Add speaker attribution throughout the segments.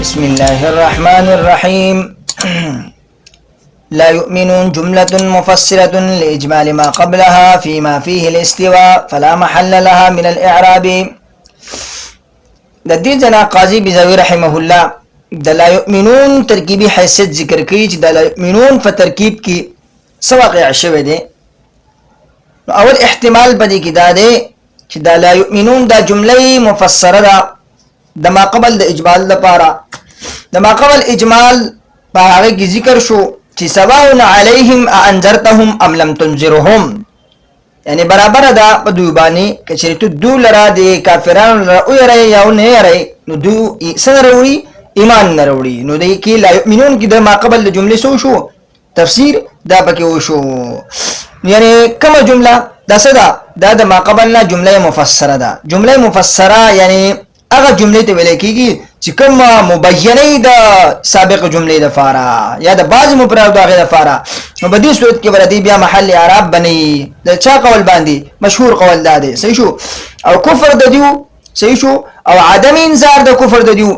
Speaker 1: بسم الله الرحمن الرحيم. لا يؤمنون جملة مفسرة لإجمال ما قبلها فيما فيه الاستواء فلا محل لها من الإعراب. لدي جنا قاضي بزوي رحمه الله لا يؤمنون تركيبي حيثيت ذكر كيج لا يؤمنون فتركيب كي سواقع شوه دي. اول احتمال بدي كده دي لا يؤمنون دا جملة مفسرة دا ما قبل دا اجمال دا پارا دا ما قبل اجمال پارا کی ذکر شو چی سواء عليهم انذرتهم ام لم تنذرهم، یعنی برابر دا بدوبانی کچری تو دو لرا دے کافران لرا او یرے یا او نہیں یرے نو دو سن روڑی ایمان نروڑی نو دے کی لا یؤمنون کی دا ما قبل دا جملے سو شو تفسیر دا پکی او شو، یعنی کم جملہ دا صدا دا ما قبلنا جملہ مفسرہ دا جملہ مفسرہ یعنی اگر جملے تے ویلے کی چی کم مبینی دا سابق جملے دا فارا یا دا باز مپرار دا غیر دا فارا نو بدی صورت کے بردی بیا محل عراب بنی دا چا قول باندی مشہور قول دا دے صحیح شو، او کفر دا دیو صحیح شو، او عدم انذار دا کفر دا دیو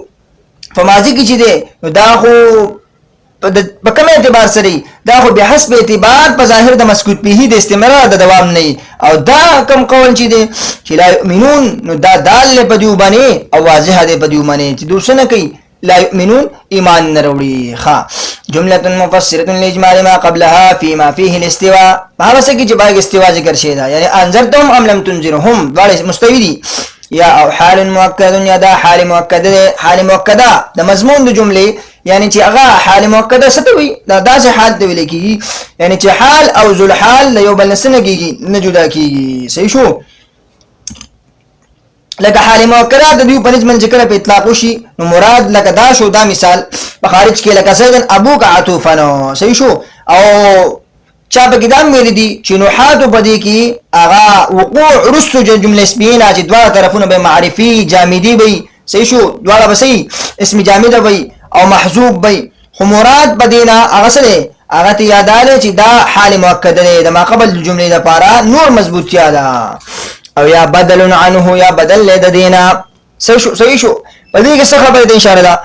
Speaker 1: فمازی کی چی دے دا خو بکم اعتبار سری دا خو بحسب اعتبار پا ظاہر دا مسکوت پیہی دا استمرار دا دوام نہیں، او دا کم قول چی دے چی لا یؤمنون نو دا دال لے پا دیو بنے او واضح دے پا دیو بنے چی دوسرا نکی لا یؤمنون ایمان نروڑی خوا جملة مفسرة لإجمال ما قبلها فيما فيه الاستواء بہا بسا کی چی استواء ذکر شیدہ یعنی انذرتهم ام لم تنذرهم دوارے مستوی دی یا او حال مؤکد یا دا حال مؤکدہ دا مضمون دا جملے یعنی چی اغا حال مؤکدہ ستوی دا سے حال تولی کی یعنی چی حال او ذو الحال لیو بلنسنہ کی نجدا کی صحیح شو، لکہ حال مؤکدہ دا دیو پنج من ذکر پہ اطلاقو شی نو مراد لکہ دا شو دا مثال بخارج کے لکہ سیدن ابو کا عطوفنو صحیح شو، او چاپ کتاب میری دی چنوحاتو پدی کی اغا وقوع رسو جملہ اسمینا چی دوارا طرفون بے معرفی جامدی بی صحیح شو دوارا بسی اسم جامدہ بی او محذوب بی خمورات بدینا اغا سلے اغا تی یادالے چی دا حال موقع دے دا ما قبل جملے دا پارا نور مضبوط یادا او یا بدل عنہ یا بدل لے دا دینا صحیح شو بدی کس خبر دے انشاءاللہ دا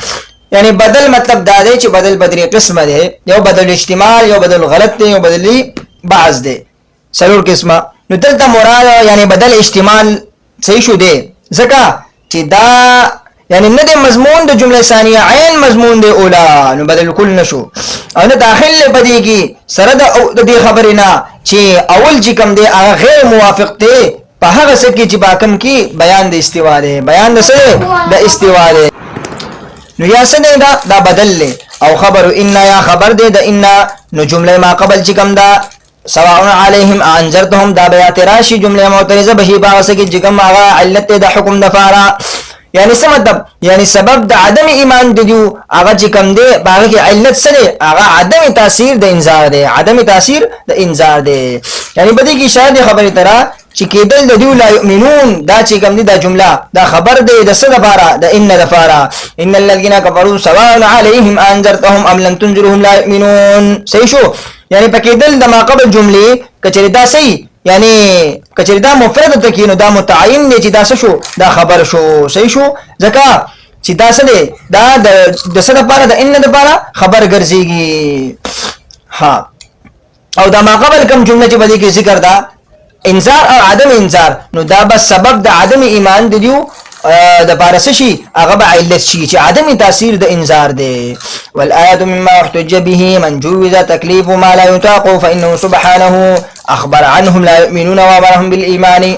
Speaker 1: یعنی بدل مطلب دا دے چی بدل بدری قسم دے یو بدل اجتماع یو بدل غلط دے یو بدلی بعض دے سلور قسم نو دلتا مراد یعنی بدل اجتماع صحیح شو دے زکا چی دا یعنی ندے مضمون دا جملہ ثانیہ عین مضمون دے اولا نو بدل کل نشو او نا داخل لے پدی کی سرد دی خبرنا چی اول چی کم دے آغا غیر موافق دے پا حق سکی چی باکم کی بیان دے استوا دے بیان دا سدے دا استوا دے نو یا سدے دا بدل لے او خبر انا یا خبر دے دا انا نو جملہ ما قبل چکم دا سواء علیہم انذرتهم دا بیات راشی جملہ معترضہ بہی باغ سکی چکم آغا علت دا حکم دا فارا یعنی سمطلب یعنی سبب دا عدم ایمان دیو آغا چکم دے باغ کی علت سدے آغا عدم تاثیر دا انذار دے عدم تاثیر دا انذار دے یعنی بدی کی شاید خبری طرح چکی دل دا دیو لا یؤمنون دا چکم دی دا جملہ دا خبر دے دا صد فارا دا ان دا فارا ان الذین کفروا سواء علیہم انذرتهم ام لم تنذرهم لا یؤمنون صحیح شو، یعنی پکی دل دا ما قبل جملے کچری دا صحیح یعنی کچری دا مفرد تکینو دا متعین دے چی دا شو دا خبر شو صحیح شو زکا چی دا سدے دا صد پارا دا ان دا پارا خبر گرزی گی ہاں او دا ما قبل کم جملہ چی بدی کی ذکر دا انذار او عدم انذار نو دا بس سبب دا عدم ایمان دیو دا پارسشی اغبا علت شی چی عدم تاثیر دا انذار دے والآیت مما احتج به من جوز تکلیف ما لا یتاق فإنه سبحانه اخبر عنهم لا یؤمنون وامرهم بالایمان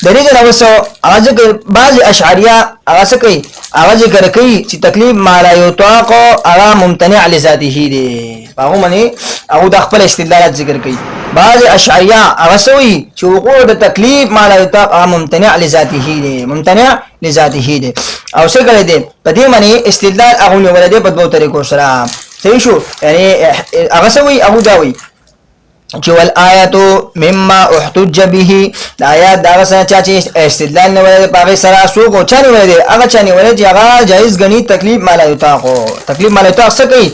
Speaker 1: دریجن اوسو آج کے بعض اشعریہ آغا سکی آغا ذکر کئی چی تکلیف ما لا یتاق آغا ممتنع لذاتی دے باغو منی اغو دا خپل استدلالات ذکر کئی بعض اشعریہ آغا سوئی چی وقوع دا تکلیف ما لا یتاق آغا ممتنع لذاتی دے ممتنع لذاتی دے او سکر دے پدی منی استدلال اغو نیولا دے پد بو طریقو سلام صحیح شو یعنی آغا سوئی اغو داوئی چی والآیتو مما احتج به دا آیات دا آغا سنا چاچی استدلال نولا دے پاگی سرا سوکو چا نولا دے آغا چا نولا دے آغا جائز گنی تکلیف مالا یتاقو تکلیف مالا یتاق سکی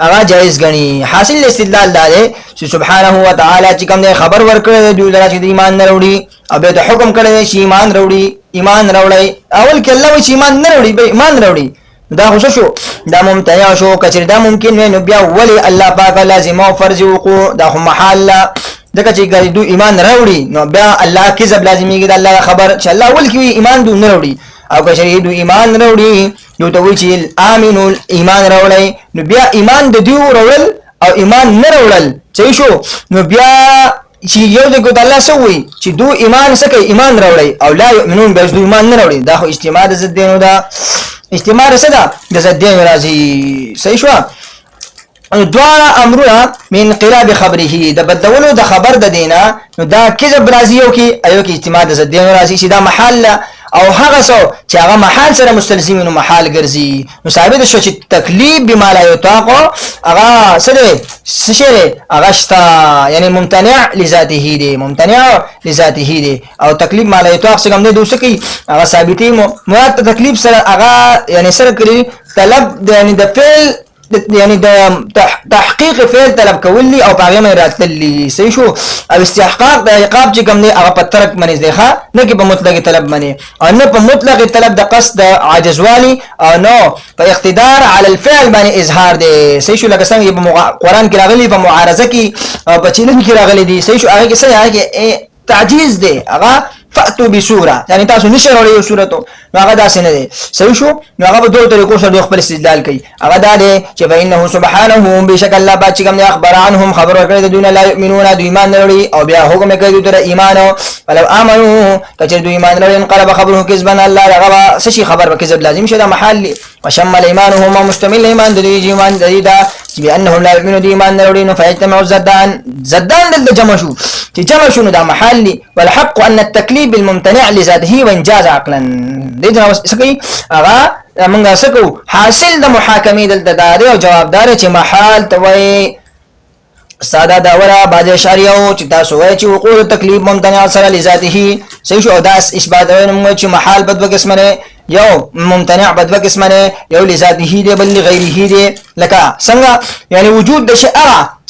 Speaker 1: آغا جائز گنی حاصل استدلال دا دے چی سبحانہ وتعالی چی کم دے خبر ورکر دے دیو درا چی دے ایمان نروڑی اب دے حکم کردے چی ایمان روڑی ایمان روڑی اول کہ اللہ وی چی ایمان نروڑی بے ایمان روڑی دا خو شو دا ممتنع شو. کچر دا ممکن وي نو بیا ولی الله پاک لازم او فرض وقوع دا خو محال دغه چې ګری دو ایمان راوړي نو بیا الله کذب لازمي د الله خبر چې الله ول کی ایمان دو نه راوړي او که شری دو ایمان راوړي نو ته وی چې امنو ایمان راوړي نو بیا ایمان د دیو راول او ایمان نه راوړل صحیح شو. نو بیا چې یو د ګد الله سوي چې دو ایمان سکه ایمان راوړي او لا یؤمنون به دو ایمان نه راوړي دا خو اجتماع د زدينو دا اجتماع رسدا د زدينو راځي صحیح شو. دوار امرنا من انقلاب خبره د بدلولو د خبر د دینا نو دا کذب راځي یو کې ایو کې اجتماع د زدينو راځي چې دا محل او هغه سو چې هغه محل سره مستلزم نو محل ګرځي نو ثابت شو چې تکلیف بما لا يطاق هغه سره سشره هغه شتا یعنی ممتنع لذاته دی ممتنع لذاته دی او تکلیف ما لا يطاق څنګه نه دوسه کی هغه ثابتي مراد تکلیف سره هغه یعنی سره کړی طلب یعنی د فعل يعني ده تحقيق فعل طلب کولي او پاغه مې راتللی صحیح شو. او استحقاق د عقاب چې کوم دی هغه په ترک منځ دی ښه نه کې په مطلق طلب منی او نه په مطلق طلب د قصد عاجز والی او نو په اقتدار على الفعل باندې اظهار دی صحیح شو. لکه څنګه په قران کې راغلي په معارضه کې او په چیلن کې راغلي دي صحیح شو. هغه کې څه هغه تعجیز دی هغه فاتو بسوره يعني تاسو نشه وروړي سورته نو هغه داسې نه دی صحیح شو. نو هغه په دوه طریقو سره خپل استدلال کوي هغه دا دی چې فإنه سبحانه بشک الله پاک چې کوم اخبار عنهم خبر ورکړي د دون لا يؤمنون د ایمان نه وروړي او بیا حکم کوي تر ایمان ولو امنوا کچې د ایمان نه انقلب خبره کذبا الله هغه شي خبر کذب لازم شه د محل وشمل ايمانهم مشتمل ایمان د ایمان د دا چې بانهم لا يؤمنون د ایمان نه وروړي نو فیجتمع زدان د جمع شو چې جمع شو د محل والحق ان التكليف بالممتنع لذاته وانجاز عقلا دې جواب سکی هغه موږ سکو حاصل د محاکمه دلته دار او جوابدار چې محال توي ساده داوره باج شریعو چې تاسو وایي چې وقوع تکلیف ممتنع سره لذاته صحیح شو. داس اثبات موږ چې محال بد وقسمه یو ممتنع بد وقسمه یو لذاته دی بل غیره دی لکه څنګه یعنی وجود د شیء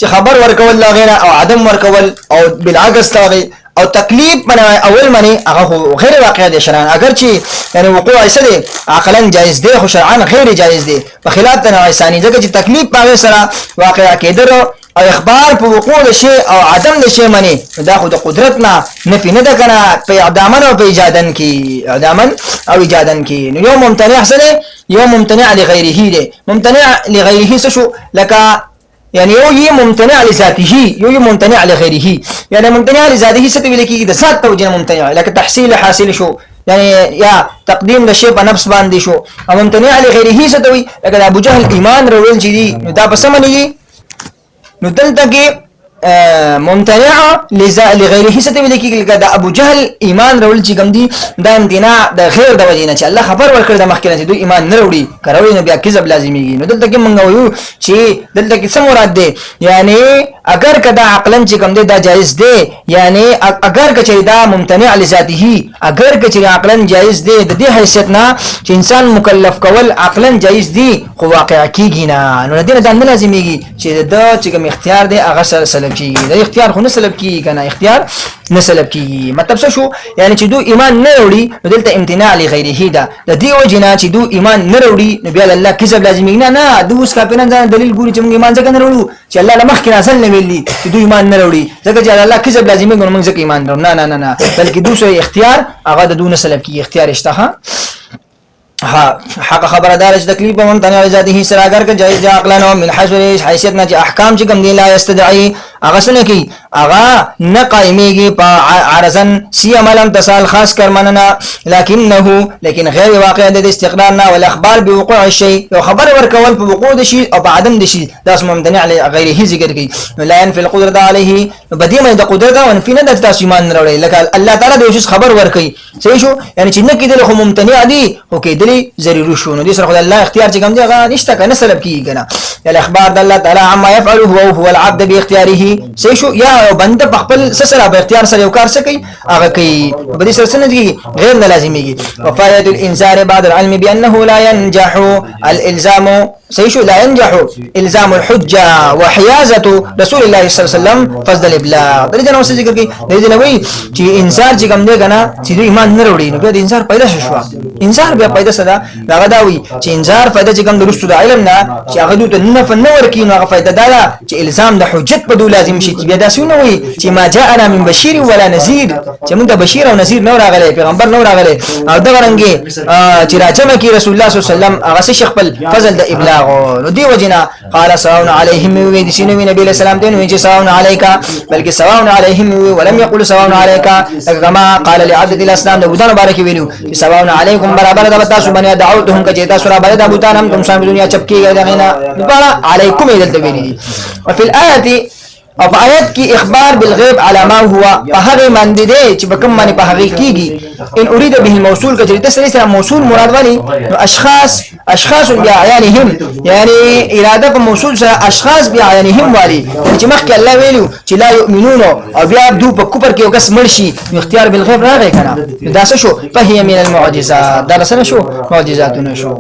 Speaker 1: چې خبر ورکول لا غیر او عدم ورکول او بالعکس تاغي او تکلیف من اول منی هغه غیر واقع دي شرعا اگر چې یعنی وقوع ایسه عقلا جائز دی خو شرعا غیر جائز دی په خلاف د انساني ځکه چې تکلیف په سره واقع کېدل او اخبار په وقوع شی او عدم د شی منی دا خو د قدرت نه نفي نه ده کنه په اعدامن او په ایجادن کې اعدامن او ایجادن کې نو یو ممتنع سره یو ممتنع لغیره دی ممتنع لغیره شو لکه يعني يو ممتنع لذاته يو ممتنع لغيره يعني ممتنع لذاته ستوي لكي اذا ذات توجيه ممتنع لكن تحصيل حاصل شو يعني يا تقديم لشيء بنفس باندې شو او ممتنع لغيره ستوي لكن ابو جهل ایمان رول جدي دا بسمني نو دلته کې ممتنع لغیره ستوي لکي دا ابو جهل ایمان رول چې کوم دي دا امتناع د غیر د وجینه چې الله خبر ورکړ د مخکنه چې دوی ایمان نه وروړي کروي نو بیا کذب لازمي نو دلته کې مونږ وایو چې دلته کې څه مراد ده یعنی اگر کدا عقلا چې کوم دي دا جائز دي یعنی اگر کچې دا ممتنع لذاته اگر کچې عقلا جائز دي د دې حیثیت نه چې انسان مکلف کول عقلا جائز دي خو واقع کیږي نه نو دې نه لازمي چې دا چې کوم اختیار دي هغه سره کی دا اختیار خو نه سلب کی کنه اختیار نه سلب کی مطلب څه شو یعنی چې دو ایمان نه وروړي نو دلته امتناع لغیره ده د دې وجنه چې دو ایمان نه وروړي نو بیا الله کذب لازمي نه دو اوس کا په نه دلیل ګوري چې موږ ایمان ځکه نه وروړو چې الله لمخ کې اصل نه ویلي چې دو ایمان نه وروړي ځکه چې الله کذب لازمي ګور موږ ځکه ایمان نه نه بلکې دوسری اختیار هغه د دون سلب کی اختیار اشتها حق خبردار چې تکلیف ممتنع ذاته سره اگر که جائز عقلا من حیثیت نه چې احکام چې کوم دی لا یستدعي هغه څنګه کی هغه نه قائميږي په عرضن سی عمل امتصال خاص کر مننا لیکن غیر واقع د استقرار نه ول اخبار بوقوع الشيء یو خبر ورکول په وقوع د شی او په عدم د شی دا ممتنع غیره ذکر کی لا ينفي القدره عليه بدیمه د قدرت او انفي نه د تاسو ایمان نه وروړي لکه الله تعالی د یو خبر ورکي صحیح شو یعنی چې نه کېدل خو ممتنع دي او کېدل ضروري شو نو دې سره خدای الله اختیار چې کوم دی هغه نشته کنه سلب کیږي کنه الاخبار د الله تعالی عما يفعله هو العبد باختياره صحیح شو یا بنده په خپل سره په اختیار سره یو کار کوي هغه کوي په دې سره نه غیر نه لازميږي. وفائده الانذار بعد العلم بانه لا ينجح الالزام صحیح شو لا ينجح الزام الحجه وحيازه رسول الله صلی الله علیه وسلم فضل الابلاغ. دې جنو څه ذکر کوي دې نه وایي چې انذار چې کوم دی کنه چې ایمان نه وروړي نو بیا د انذار پیدا شو. انذار بیا پیدا سره هغه دا وایي چې انذار پیدا چې کوم درستو د علم نه چې هغه د نه فن ورکی نو هغه فائدہ دا چې الزام د حجت په دول لازم شي. بیا دا سونه وایي چې ما جاءنا من بشير ولا نذير چې موږ بشیر او نذیر نو راغلي پیغمبر نو راغلي او دا ورنګي چې راځم کی رسول الله صلی الله علیه وسلم هغه شیخ خپل فضل د ابلاغ نو دی وجنا قال سواء عليهم وي سينو نبي عليه السلام دين وي سواء عليك بلکې سواء عليهم ولم يقل سواء عليك كما قال لعبد الاسلام د بوتان بارک ویلو سواء عليكم برابر د تاسو باندې دعوتهم کجه تاسو را باندې د بوتان هم تم سم دنیا چپکی غینا لپاره عليكم دلته ویلي. وفي الايه او په آیت کې اخبار بالغیب على ما هو په هغه باندې دی چې په کوم باندې په هغه کېږي. ان اريد به الموصول کجه تسری سره موصول مراد ونی نو اشخاص بعيانهم یعنی اراده په موصول سره اشخاص بعيانهم والی چې مخکې الله ویلو چې لا يؤمنون او بیا دو په کوپر کې یو کس مرشي اختیار بالغیب راغی کنه دا څه شو فهي من المعجزات دا څه شو معجزاتونه شو.